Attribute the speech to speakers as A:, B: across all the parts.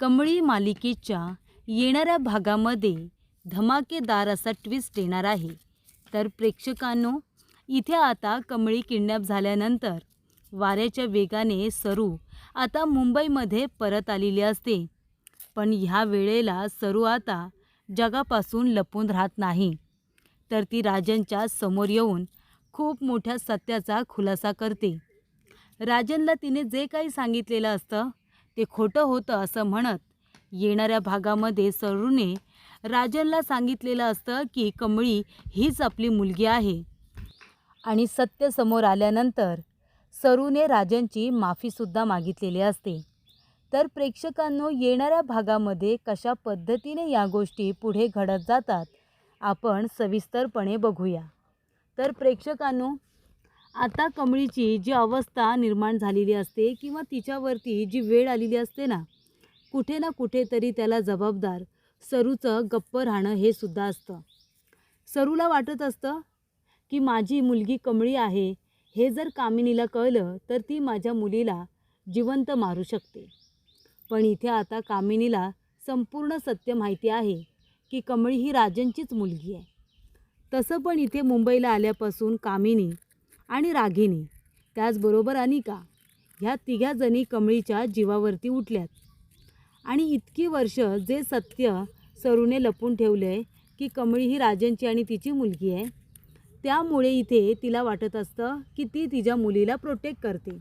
A: कमळी मालिकेच्या येणाऱ्या भागामध्ये धमाकेदार असा ट्विस्ट येणार आहे. तर प्रेक्षकांनो, इथे आता कमळी किडनॅप झाल्यानंतर वाऱ्याच्या वेगाने सरू आता मुंबईमध्ये परत आलेली असते. पण ह्या वेळेला सरू आता जगापासून लपून राहत नाही, तर ती राजनच्या समोर येऊन खूप मोठ्या सत्याचा खुलासा करते. राजनला तिने जे काही सांगितलेलं असतं ते खोटं होतं असं म्हणत येणाऱ्या भागामध्ये सरूने राजनला सांगितलेलं असतं की कमळी हीच आपली मुलगी आहे. आणि सत्य समोर आल्यानंतर सरूने राजनची माफीसुद्धा मागितलेली असते. तर प्रेक्षकांनो, येणाऱ्या भागामध्ये कशा पद्धतीने या गोष्टी पुढे घडत जातात आपण सविस्तरपणे बघूया. तर प्रेक्षकांनो, आता कमळीची जी अवस्था निर्माण झालेली असते किंवा तिच्यावरती जी वेळ आलेली असते ना कुठेतरी त्याला जबाबदार सरूचं गप्प राहणं हे सुद्धा असतं. सरूला वाटत असतं की माझी मुलगी कमळी आहे हे जर कामिनीला कळलं तर ती माझ्या मुलीला जिवंत मारू शकते. पण इथे आता कामिनीला संपूर्ण सत्य माहिती आहे की कमळी ही राजनचीच मुलगी आहे. तसं पण इथे मुंबईला आल्यापासून कामिनी आणि रागिनी त्याचबरोबर अनिका ह्या तिघ्याजणी कमळीच्या जीवावरती उठल्यात. आणि इतकी वर्ष जे सत्य सरूने लपून ठेवलं आहे की कमळी ही राजनची आणि तिची मुलगी आहे, त्यामुळे इथे तिला वाटत असतं की ती तिच्या मुलीला प्रोटेक्ट करते.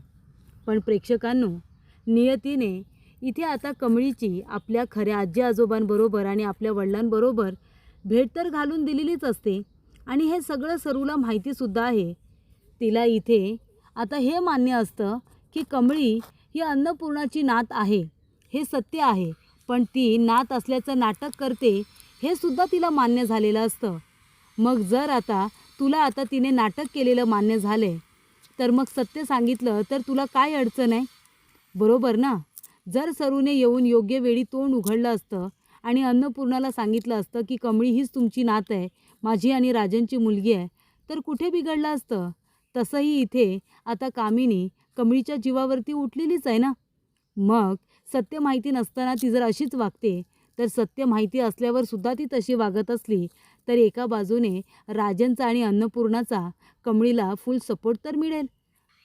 A: पण प्रेक्षकांनो, नियतीने इथे आता कमळीची आपल्या खऱ्या आजी आजोबांबरोबर आणि आपल्या वडिलांबरोबर भेट तर घालून दिलेलीच असते आणि हे सगळं सरूला माहितीसुद्धा आहे. तिला इथे आता हे मान्य असतं की कमळी ही अन्नपूर्णाची नात आहे, हे सत्य आहे. पण ती नात असल्याचं नाटक करते हे सुद्धा तिला मान्य झालेलं असतं. मग जर आता तुला आता तिने नाटक केलेलं मान्य झाले तर मग सत्य सांगितलं तर तुला काय अडचण आहे, बरोबर ना? जर सरूने येऊन योग्य वेळी तोंड उघडलं असतं आणि अन्नपूर्णाला सांगितलं असतं की कमळी हीच तुमची नात आहे, माझी आणि राजनची मुलगी आहे, तर कुठे बिघडलं असतं? तसंही इथे आता कामिनी कमळीच्या जीवावरती उठलेलीच आहे ना. मग सत्य माहिती नसताना ती जर अशीच वागते तर सत्य माहिती असल्यावर सुद्धा ती तशी वागत असली तर एका बाजूने राजनचा आणि अन्नपूर्णाचा कमळीला फुल सपोर्ट तर मिळेल.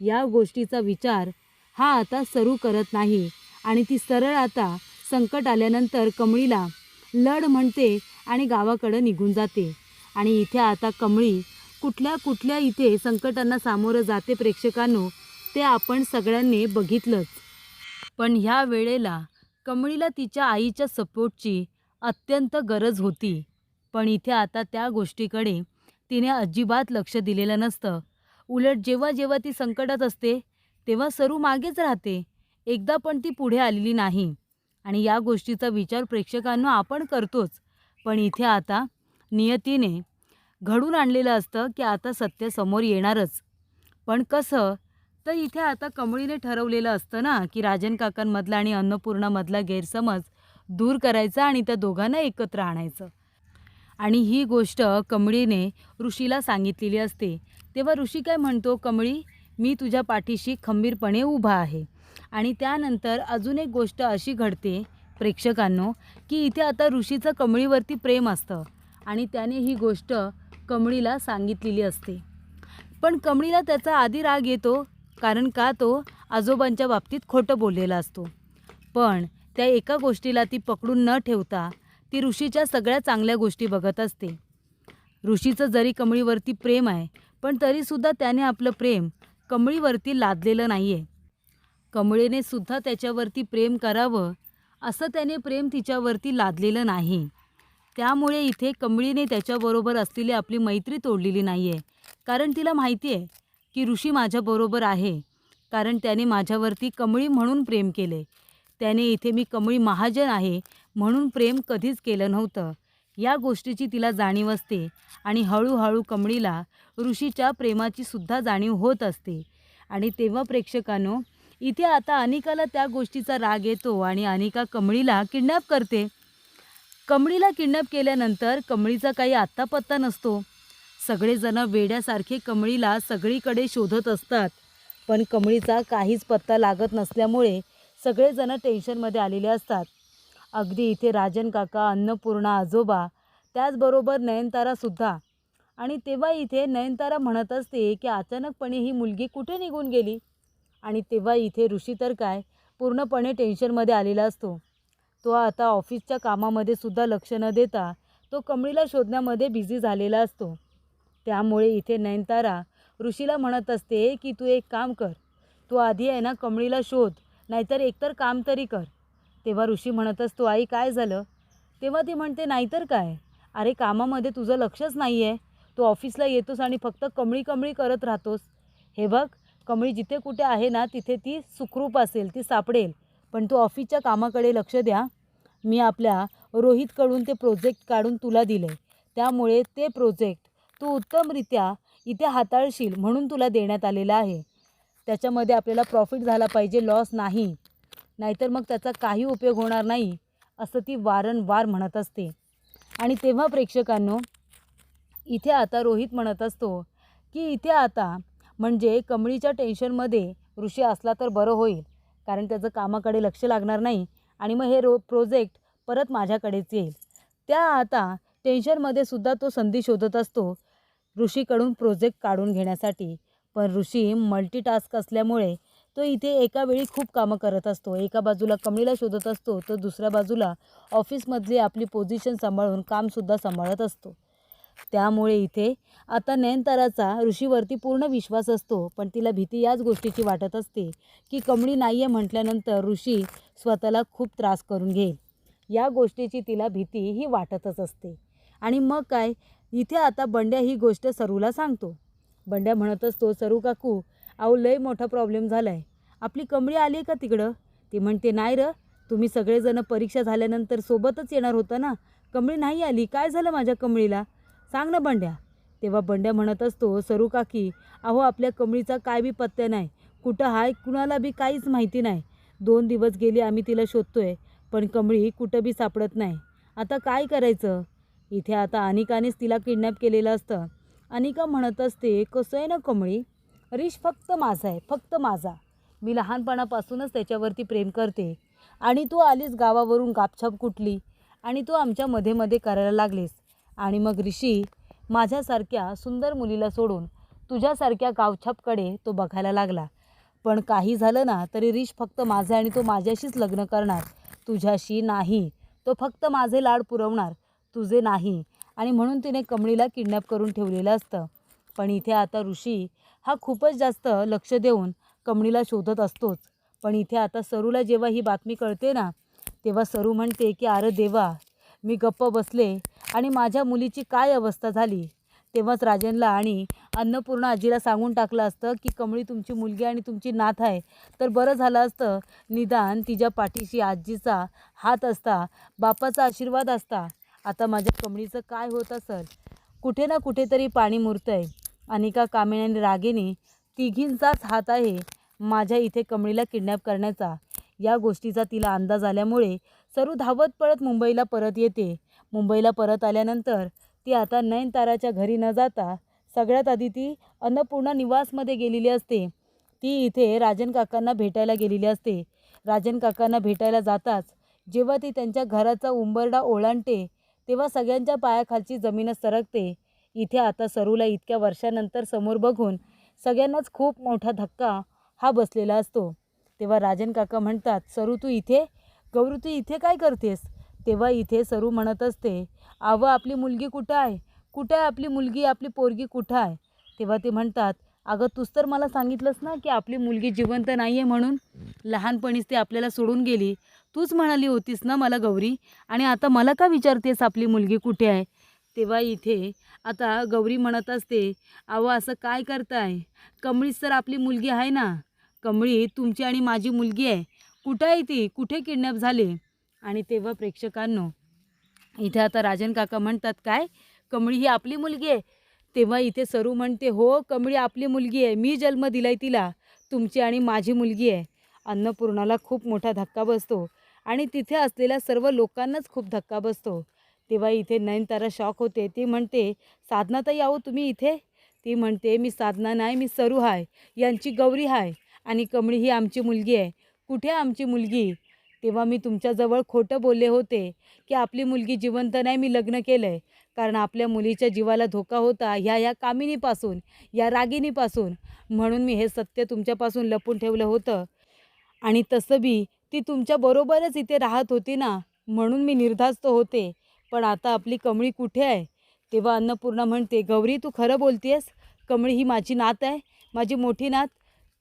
A: या गोष्टीचा विचार हा आता सरू करत नाही आणि ती सरळ आता संकट आल्यानंतर कमळीला लढ म्हणते आणि गावाकडं निघून जाते. आणि इथे आता कमळी कुठल्या इथे संकटांना सामोरं जाते प्रेक्षकांनो, ते आपण सगळ्यांनी बघितलंच. पण ह्या वेळेला कमळीला तिच्या आईच्या सपोर्टची अत्यंत गरज होती. पण इथे आता त्या गोष्टीकडे तिने अजिबात लक्ष दिलेलं नसतं. उलट जेव्हा ती संकटात असते तेव्हा सरू मागेच राहते, एकदा पण ती पुढे आलेली नाही. आणि या गोष्टीचा विचार प्रेक्षकांना आपण करतोच. पण इथे आता नियतीने घडून आणलेलं असतं की आता सत्य समोर येणारच. पण कसं, तर इथे आता कमळीने ठरवलेलं असतं ना की राजन काकांमधला आणि अन्नपूर्णामधला गैरसमज दूर करायचा आणि त्या दोघांना एकत्र आणायचं. आणि ही गोष्ट कमळीने ऋषीला सांगितलेली असते. तेव्हा ऋषी काय म्हणतो, कमळी मी तुझ्या पाठीशी खंबीरपणे उभा आहे. आणि त्यानंतर अजून एक गोष्ट अशी घडते प्रेक्षकांनो की इथे आता ऋषीचं कमळीवरती प्रेम असतं आणि त्याने ही गोष्ट कमळीला सांगितलेली असते. पण कमळीला त्याचा आधी राग येतो, कारण का तो आजोबांच्या बाबतीत खोटं बोललेला असतो. पण त्या एका गोष्टीला ती पकडून न ठेवता ती ऋषीच्या सगळ्या चांगल्या गोष्टी बघत असते. ऋषीचं जरी कमळीवरती प्रेम आहे पण तरीसुद्धा त्याने आपलं प्रेम कमळीवरती लादलेलं नाही आहे. कमळीने सुद्धा त्याच्यावरती प्रेम करावं असं त्याने प्रेम तिच्यावरती लादलेलं नाही. त्यामुळे इथे कमळीने त्याच्याबरोबर असलेली आपली मैत्री तोडलेली नाही आहे, कारण तिला माहिती आहे की ऋषी माझ्याबरोबर आहे, कारण त्याने माझ्यावरती कमळी म्हणून प्रेम केले. त्याने इथे मी कमळी महाजन आहे म्हणून प्रेम कधीच केलं नव्हतं. या गोष्टीची तिला जाणीव असते आणि हळूहळू कमळीला ऋषीच्या प्रेमाची सुद्धा जाणीव होत असते. आणि तेव्हा प्रेक्षकांनो, इथे आता अनिकाला त्या गोष्टीचा राग येतो आणि अनिका कमळीला किडनॅप करते. कमळीला किडनॅप केल्यानंतर कमळीचा काही आत्तापत्ता नसतो. सगळेजण वेड्यासारखे कमळीला सगळीकडे शोधत असतात, पण कमळीचा काहीच पत्ता लागत नसल्यामुळे सगळेजण टेन्शनमध्ये आलेले असतात. अगदी इथे राजन काका, अन्नपूर्णा आजोबा, त्याचबरोबर नयनतारासुद्धा. आणि तेव्हा इथे नयनतारा म्हणत असते की अचानकपणे ही मुलगी कुठे निघून गेली. आणि तेव्हा इथे ऋषी तर काय पूर्णपणे टेन्शनमध्ये आलेला असतो. तो आता ऑफिसच्या कामामध्ये सुद्धा लक्ष न देता तो कमळीला शोधण्यामध्ये बिझी झालेला असतो. त्यामुळे इथे नयनतारा ऋषीला म्हणत असते की तू एक काम कर, तू आधी आहे ना कमळीला शोध, नाहीतर एकतर काम तरी कर. तेव्हा ऋषी म्हणत असतो, आई काय झालं? तेव्हा ती म्हणते, नाहीतर काय, अरे कामामध्ये तुझं लक्षच नाही आहे. तू ऑफिसला येतोस आणि फक्त कमळी कमळी करत राहतोस. हे बघ, कमळी जिथे कुठे आहे ना तिथे ती सुखरूप असेल, ती सापडेल. पण तू ऑफिसच्या कामाकडे लक्ष द्या. मी आपल्या रोहितकडून ते प्रोजेक्ट काढून तुला दिलं आहे, त्यामुळे ते प्रोजेक्ट तू उत्तमरित्या इथे हाताळशील म्हणून तुला देण्यात आलेलं आहे. त्याच्यामध्ये आपल्याला प्रॉफिट झाला पाहिजे, लॉस नाही, नाहीतर मग त्याचा काही उपयोग होणार नाही, असं ती वारंवार म्हणत असते. आणि तेव्हा प्रेक्षकांनो, इथे आता रोहित म्हणत असतो की इथे आता म्हणजे कमळीच्या टेन्शनमध्ये ऋषी असला तर बरं होईल, कारण त्याचं कामाकडे लक्ष लागणार नाही आणि मग हे प्रोजेक्ट परत माझ्याकडेच येईल. त्या आता टेन्शनमध्ये सुद्धा तो संधी शोधत असतो ऋषीकडून प्रोजेक्ट काढून घेण्यासाठी. पण ऋषी मल्टीटास्क असल्यामुळे तो इथे एका वेळी खूप कामं करत असतो. एका बाजूला कमळीला शोधत असतो, तर दुसऱ्या बाजूला ऑफिसमधली आपली पोझिशन सांभाळून कामसुद्धा सांभाळत असतो. त्यामुळे इथे आता नयनताराचा ऋषीवरती पूर्ण विश्वास असतो, पण तिला भीती याच गोष्टीची वाटत असते की कमळी नाही आहे म्हटल्यानंतर ऋषी स्वतःला खूप त्रास करून घेईल. या गोष्टीची तिला भीती ही वाटतच असते. आणि मग काय, इथे आता बंड्या ही गोष्ट सरूला सांगतो. बंड्या म्हणत असतो, सरू काकू, अहो लय मोठा प्रॉब्लेम झाला आहे. आपली कमळी आली आहे का तिकडं? ती म्हणते, नाही र, तुम्ही सगळेजण परीक्षा झाल्यानंतर सोबतच येणार होतं ना, कमळी नाही आली, काय झालं माझ्या कमळीला? सांग ना बंड्या. तेव्हा बंड्या म्हणत असतो, सरू काकी, अहो आपल्या कमळीचा काय बी पत्त्या नाही, कुठं हाय कुणाला बी काहीच माहिती नाही. 2 दिवस गेली आम्ही तिला शोधतोय, पण कमळी कुठं बी सापडत नाही. आता काय करायचं? इथे आता अनिकानेच तिला किडनॅप केलेलं असतं. अनिका म्हणत असते, कसं आहे ना कमळी, रिश फक्त माझा आहे, फक्त माझा. मी लहानपणापासूनच त्याच्यावरती प्रेम करते आणि तू आलीस गावावरून गापछाप कुठली आणि तू आमच्या मध्ये मध्ये करायला लागलीस. आणि मग ऋषी माझ्यासारख्या सुंदर मुलीला सोडून तुझ्यासारख्या गावछापकडे तो बघायला लागला. पण काही झालं ना तरी रिश फक्त माझा आणि तो माझ्याशीच लग्न करणार, तुझ्याशी नाही. तो फक्त माझे लाड पुरवणार, तुझे नाही. आणि म्हणून तिने कमळीला किडनॅप करून ठेवलेलं असतं. पण इथे आता ऋषी हा खूपच जास्त लक्ष देऊन कमळीला शोधत असतोच. पण इथे आता सरूला जेव्हा ही बातमी कळते ना, तेव्हा सरू म्हणते की अरे देवा, मी गप्प बसले आणि माझ्या मुलीची काय अवस्था झाली. तेव्हाच राजनला आणि अन्नपूर्णा आजीला सांगून टाकलं असतं की कमळी तुमची मुलगी आणि तुमची नात आहे, तर बरं झालं असतं. निदान तिच्या पाठीशी आजीचा हात असता, बापाचा आशीर्वाद असता. आता माझ्या कमळीचं काय होत असेल? कुठे ना कुठेतरी पाणी मुरतंय. अनिका, कामिनी आणि रागिनी तिघींचाच हात आहे माझ्या इथे कमळीला किडनॅप करण्याचा. या गोष्टीचा तिला अंदाज आल्यामुळे सरू धावत पळत मुंबईला परत येते. मुंबईला परत आल्यानंतर ती आता नयनताराच्या घरी न जाता सगळ्यात आधी ती अन्नपूर्णा निवासमध्ये गेलेली असते. ती इथे राजन काकांना भेटायला गेलेली असते. राजन काकांना भेटायला जाताच जेव्हा ती त्यांच्या घराचा उंबरडा ओलांडते, तेव्हा सगळ्यांच्या पायाखालची जमीनच सरकते. इथे आता सरूला इतक्या वर्षानंतर समोर बघून सगळ्यांनाच खूप मोठा धक्का हा बसलेला असतो. तेव्हा राजन काका म्हणतात, सरू तू इथे, गौरू तू इथे काय करतेस? तेव्हा इथे सरू म्हणत असते, अवं आपली मुलगी कुठं आहे, कुठं आहे आपली मुलगी, आपली पोरगी कुठं आहे? तेव्हा ते म्हणतात, अगं तूच तर मला सांगितलंस ना की आपली मुलगी जिवंत नाही आहे म्हणून. लहानपणीच ती आपल्याला सोडून गेली, तूच म्हणाली होतीस ना मला गौरी, आणि आता मला का विचारतेस आपली मुलगी कुठे आहे? तेव्हा इथे आता गौरी म्हणत असते, अवं असं काय करताय, कमळीच तर आपली मुलगी आहे ना, कमळी तुमची आणि माझी मुलगी आहे, कुठं आहे ती, कुठे किडनॅप झाले? आणि तेव्हा प्रेक्षकांनो, इथे आता राजन काका म्हणतात, काय कमळी ही आपली मुलगी आहे? तेव्हा इथे सरू म्हणते, हो कमळी आपली मुलगी आहे, मी जन्म दिलाय तिला, तुमची आणि माझी मुलगी आहे. अन्नपूर्णाला खूप मोठा धक्का बसतो आणि तिथे असलेल्या सर्व लोकांनाच खूप धक्का बसतो. तेव्हा इथे नयनतारा शॉक होते. ती म्हणते, साधनाताई आहो तुम्ही इथे? ती म्हणते, मी साधना नाही, मी सरू आहे, यांची गौरी आहे आणि कमळी ही आमची मुलगी आहे. कुठे आमची मुलगी? तेव्हा मी तुमच्याजवळ खोटं बोलले होते की आपली मुलगी जिवंत नाही, मी लग्न केलं आहे. कारण आपल्या मुलीच्या जीवाला धोका होता ह्या कामिनीपासून, या रागिणीपासून. म्हणून मी हे सत्य तुमच्यापासून लपून ठेवलं होतं. आणि तसं बी ती तुमच्याबरोबरच इथे राहत होती ना, म्हणून मी निर्धास्त होते. पण आता आपली कमळी कुठे आहे? तेव्हा अन्नपूर्णा म्हणते, गौरी तू खरं बोलतेस? कमळी ही माझी नात आहे, माझी मोठी नात.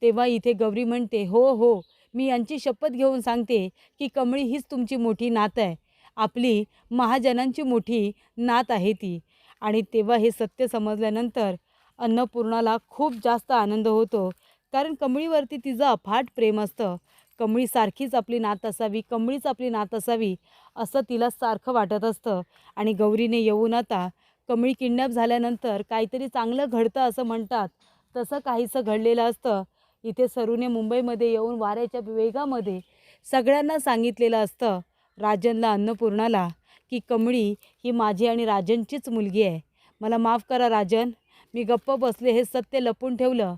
A: तेव्हा इथे गौरी म्हणते, हो हो, मी यांची शपथ घेऊन सांगते की कमळी हीच तुमची मोठी नात आहे. आपली महाजनांची मोठी नात आहे ती. आणि तेव्हा हे सत्य समजल्यानंतर अन्नपूर्णाला खूप जास्त आनंद होतो. कारण कमळीवरती तिचं अफाट प्रेम असतं. कमळी सारखीच आपली नात असावी, कमळीच आपली नात असावी असं तिला सारखं वाटत असतं. आणि गौरीने येऊन आता कमळी किडनॅप झाल्यानंतर काहीतरी चांगलं घडतं असं म्हणतात, तसं काहीसं घडलेलं असतं. इथे सरूने मुंबईमध्ये येऊन वाऱ्याच्या वेगामध्ये सगळ्यांना सांगितलेलं असतं, राजनला, अन्नपूर्णाला, की कमळी ही माझी आणि राजनचीच मुलगी आहे. मला माफ करा राजन, मी गप्प बसले, हे सत्य लपून ठेवलं.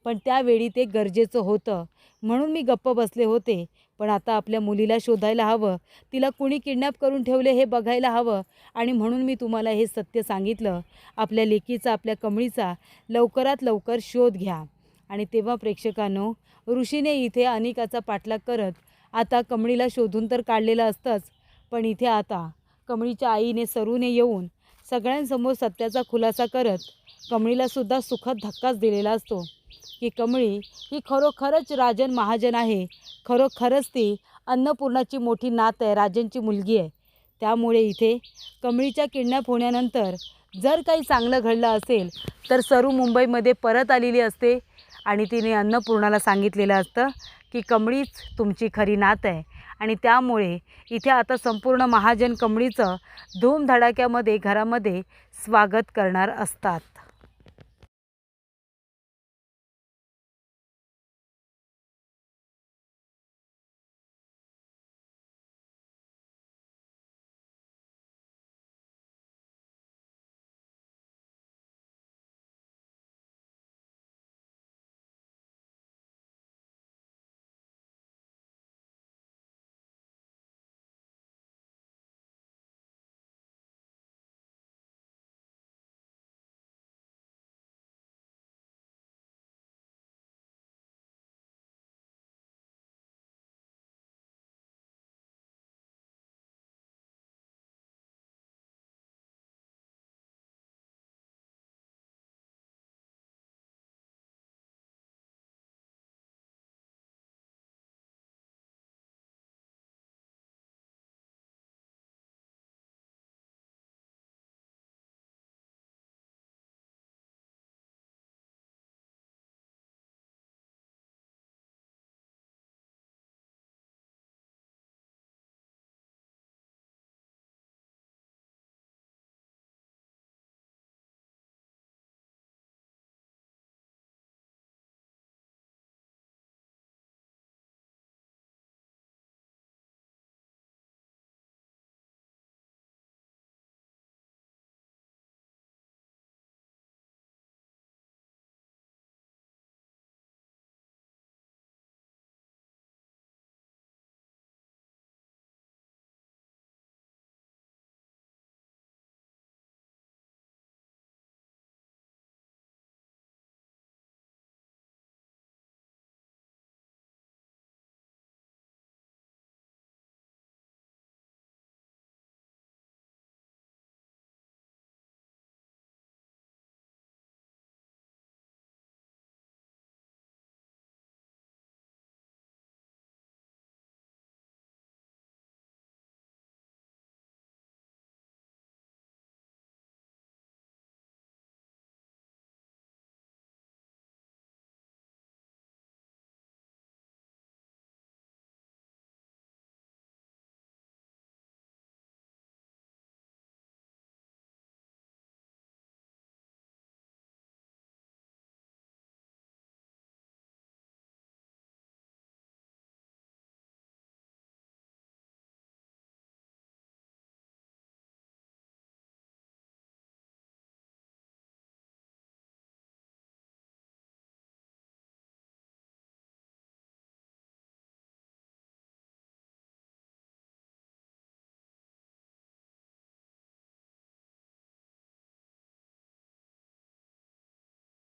A: पण त्यावेळी ते गरजेचं होतं म्हणून मी गप्प बसले होते. पण आता आपल्या मुलीला शोधायला हवं, तिला कुणी किडनॅप करून ठेवले हे बघायला हवं. आणि म्हणून मी तुम्हाला हे सत्य सांगितलं. आपल्या लेकीचा, आपल्या कमळीचा लवकरात लवकर शोध घ्या. आणि तेव्हा प्रेक्षकांनो, ऋषीने इथे अनिकाचा पाठलाग करत आता कमळीला शोधून तर काढलेलं असतंच, पण इथे आता कमळीच्या आईने, सरूने येऊन सगळ्यांसमोर सत्याचा खुलासा करत कमळीलासुद्धा सुखद धक्काच दिलेला असतो की कमळी ही खरोखरच राजन महाजन आहे. खरोखरच ती अन्नपूर्णाची मोठी नात आहे, राजनची मुलगी आहे. त्यामुळे इथे कमळीच्या किडनॅप होण्यानंतर जर काही चांगलं घडलं असेल तर सरू मुंबईमध्ये परत आलेली असते आणि तिने अन्नपूर्णाला सांगितलेलं असतं की कमळीच तुमची खरी नात आहे. आणि त्यामुळे इथे आता संपूर्ण महाजन कमळीचं धूमधडाक्यामध्ये घरामध्ये स्वागत करणार असतात.